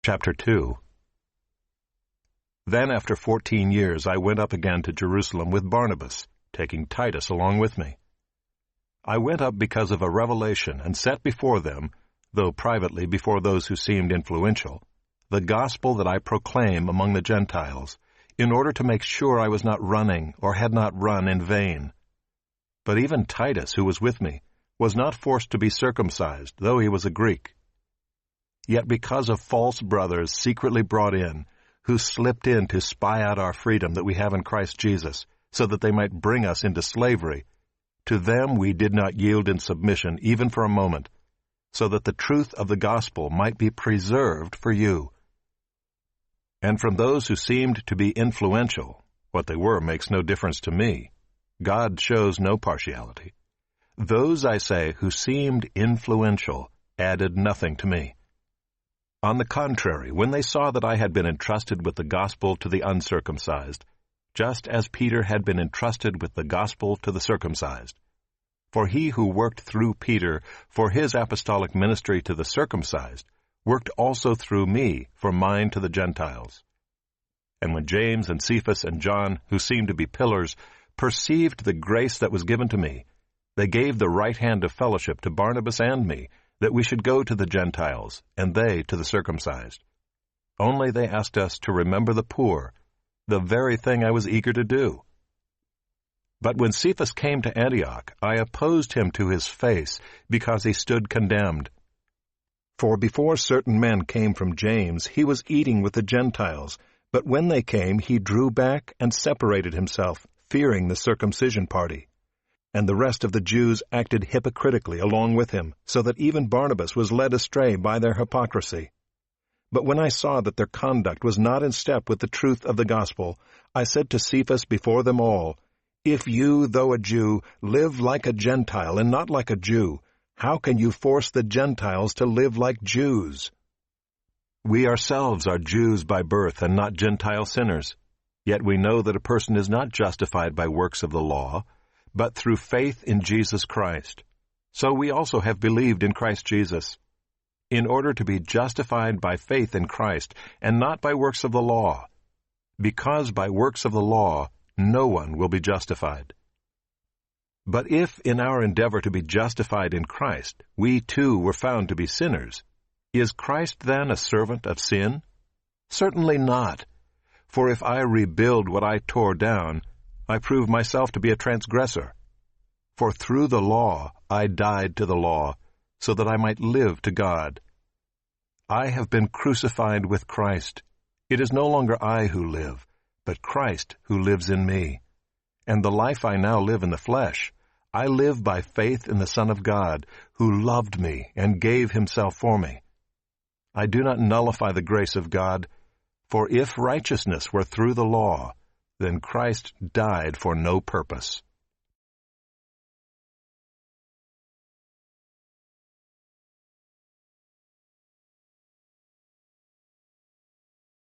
Chapter 2. Then after 14 years I went up again to Jerusalem with Barnabas, taking Titus along with me. I went up because of a revelation and set before them, though privately before those who seemed influential, the gospel that I proclaim among the Gentiles, in order to make sure I was not running or had not run in vain. But even Titus, who was with me, was not forced to be circumcised, though he was a Greek. Yet because of false brothers secretly brought in, who slipped in to spy out our freedom that we have in Christ Jesus, so that they might bring us into slavery, to them we did not yield in submission even for a moment, so that the truth of the gospel might be preserved for you. And from those who seemed to be influential, what they were makes no difference to me. God shows no partiality. Those, I say, who seemed influential added nothing to me. On the contrary, when they saw that I had been entrusted with the gospel to the uncircumcised, just as Peter had been entrusted with the gospel to the circumcised. For he who worked through Peter for his apostolic ministry to the circumcised worked also through me for mine to the Gentiles. And when James and Cephas and John, who seemed to be pillars, perceived the grace that was given to me, they gave the right hand of fellowship to Barnabas and me, that we should go to the Gentiles, and they to the circumcised. Only they asked us to remember the poor, the very thing I was eager to do. But when Cephas came to Antioch, I opposed him to his face, because he stood condemned. For before certain men came from James, he was eating with the Gentiles, but when they came, he drew back and separated himself, fearing the circumcision party. And the rest of the Jews acted hypocritically along with him, so that even Barnabas was led astray by their hypocrisy. But when I saw that their conduct was not in step with the truth of the gospel, I said to Cephas before them all, "If you, though a Jew, live like a Gentile and not like a Jew, how can you force the Gentiles to live like Jews? We ourselves are Jews by birth and not Gentile sinners. Yet we know that a person is not justified by works of the law, but through faith in Jesus Christ. So we also have believed in Christ Jesus, in order to be justified by faith in Christ, and not by works of the law, because by works of the law no one will be justified. But if in our endeavor to be justified in Christ, we too were found to be sinners, is Christ then a servant of sin? Certainly not. For if I rebuild what I tore down, I prove myself to be a transgressor. For through the law I died to the law, so that I might live to God. I have been crucified with Christ. It is no longer I who live, but Christ who lives in me. And the life I now live in the flesh, I live by faith in the Son of God, who loved me and gave himself for me. I do not nullify the grace of God, for if righteousness were through the law, then Christ died for no purpose.